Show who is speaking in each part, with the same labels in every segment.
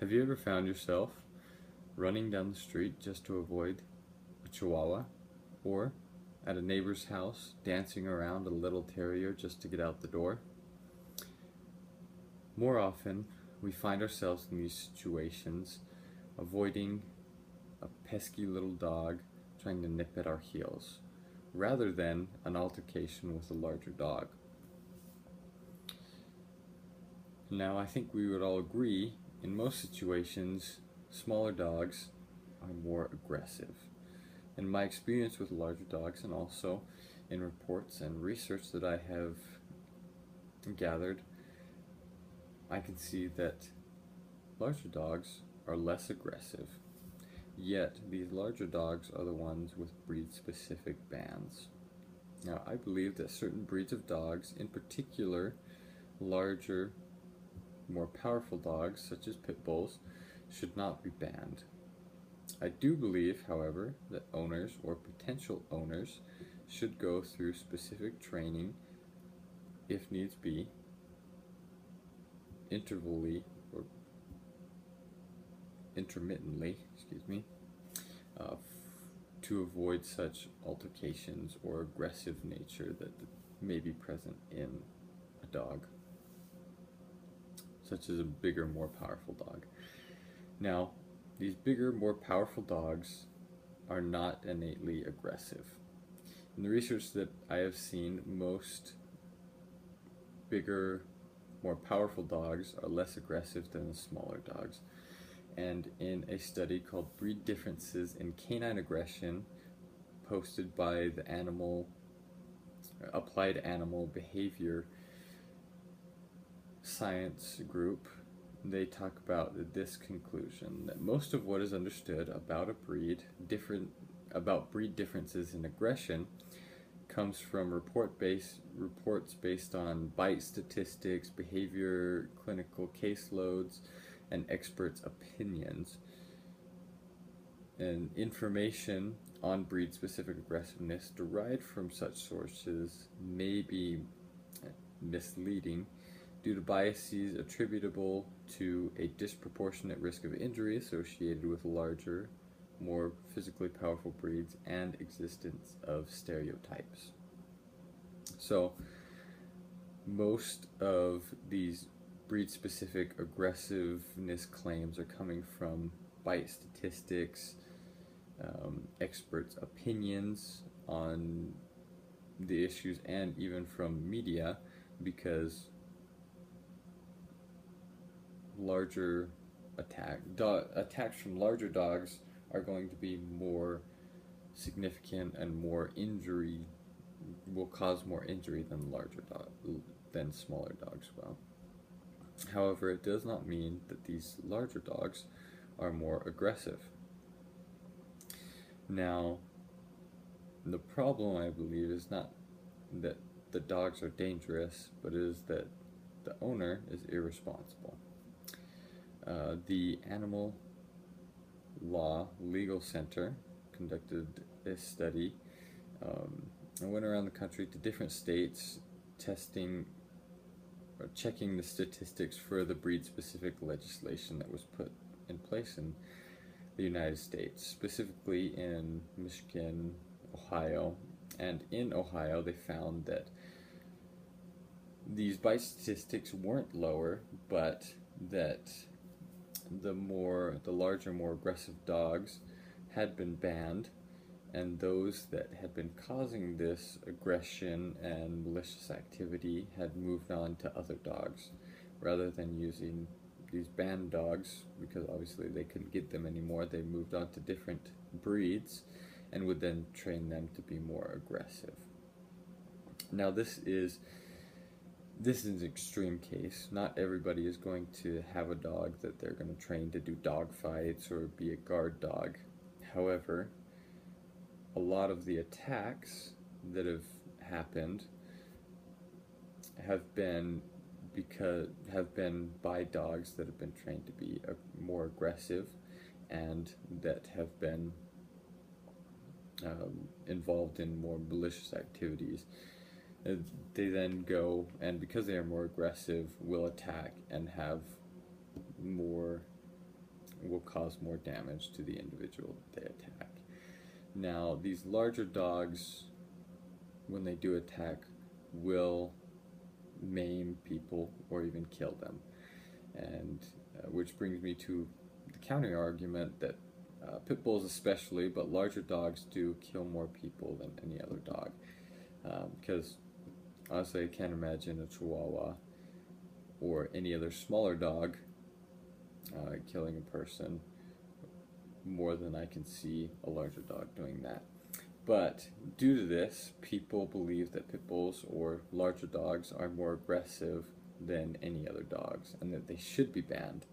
Speaker 1: Have you ever found yourself running down the street just to avoid a chihuahua, or at a neighbor's house dancing around a little terrier just to get out the door? More often, we find ourselves in these situations avoiding a pesky little dog trying to nip at our heels, rather than an altercation with a larger dog. Now, I think we would all agree, in most situations, smaller dogs are more aggressive. In my experience with larger dogs, and also in reports and research that I have gathered, I can see that larger dogs are less aggressive. Yet, these larger dogs are the ones with breed-specific bans. Now, I believe that certain breeds of dogs, in particular larger, more powerful dogs, such as pit bulls, should not be banned. I do believe, however, that owners or potential owners should go through specific training, if needs be, intermittently, uh, to avoid such altercations or aggressive nature that may be present in a dog, such as a bigger, more powerful dog. Now, these bigger, more powerful dogs are not innately aggressive. In the research that I have seen, most bigger, more powerful dogs are less aggressive than the smaller dogs. And in a study called Breed Differences in Canine Aggression, posted by the Applied Animal Behavior Science group, they talk about this conclusion, that most of what is understood about breed differences in aggression comes from reports based on bite statistics, behavior, clinical caseloads, and experts' opinions. And information on breed-specific aggressiveness derived from such sources may be misleading due to biases attributable to a disproportionate risk of injury associated with larger, more physically powerful breeds and existence of stereotypes. So, most of these breed-specific aggressiveness claims are coming from bite statistics, experts' opinions on the issues, and even from media, because attacks from larger dogs are going to be more significant and will cause more injury than smaller dogs will. However, it does not mean that these larger dogs are more aggressive. Now, the problem, I believe, is not that the dogs are dangerous, but it is that the owner is irresponsible. The Animal Law Legal Center conducted a study and went around the country to different states, checking the statistics for the breed-specific legislation that was put in place in the United States, specifically in Michigan, Ohio, and in Ohio they found that these bite statistics weren't lower, but that the larger, more aggressive dogs had been banned, and those that had been causing this aggression and malicious activity had moved on to other dogs, rather than using these banned dogs, because obviously they couldn't get them anymore. They moved on to different breeds and would then train them to be more aggressive. Now, this is an extreme case. Not everybody is going to have a dog that they're going to train to do dog fights or be a guard dog. However, a lot of the attacks that have happened have been by dogs that have been trained to be more aggressive, and that have been involved in more malicious activities. They then go, and because they are more aggressive, will attack and have more will cause more damage to the individual that they attack. Now, these larger dogs, when they do attack, will maim people or even kill them. And which brings me to the counter argument that pit bulls especially, but larger dogs do kill more people than any other dog. Because honestly, I can't imagine a Chihuahua or any other smaller dog killing a person more than I can see a larger dog doing that. But due to this, people believe that pit bulls or larger dogs are more aggressive than any other dogs and that they should be banned.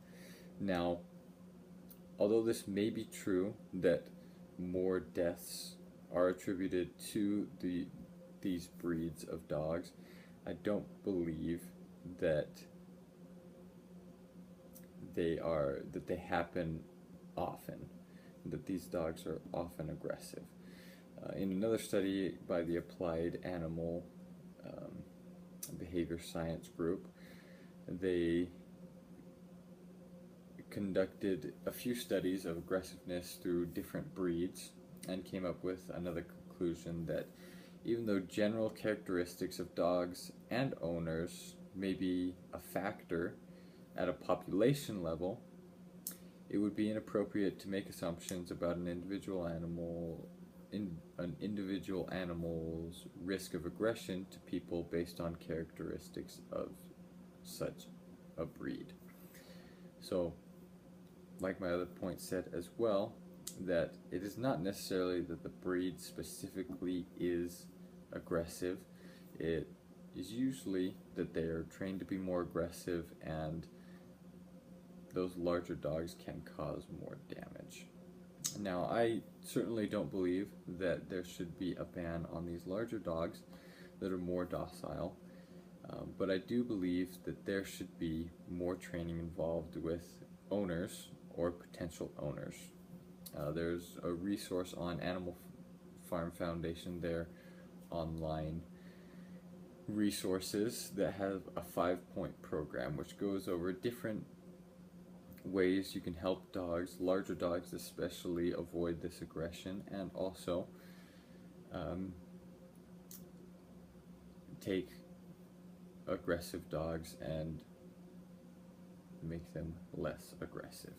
Speaker 1: Now, although this may be true that more deaths are attributed to these breeds of dogs, I don't believe that they happen often, that these dogs are often aggressive. In another study by the Applied Animal Behavior Science Group, they conducted a few studies of aggressiveness through different breeds and came up with another conclusion that even though general characteristics of dogs and owners may be a factor at a population level, it would be inappropriate to make assumptions about an individual animal's risk of aggression to people based on characteristics of such a breed. So, like my other point said as well, that it is not necessarily that the breed specifically is aggressive. It is usually that they are trained to be more aggressive, and those larger dogs can cause more damage. Now, I certainly don't believe that there should be a ban on these larger dogs that are more docile, but I do believe that there should be more training involved with owners or potential owners. There's a resource on Animal Farm Foundation, their online resources, that have a 5-point program which goes over different ways you can help dogs, larger dogs especially, avoid this aggression, and also take aggressive dogs and make them less aggressive.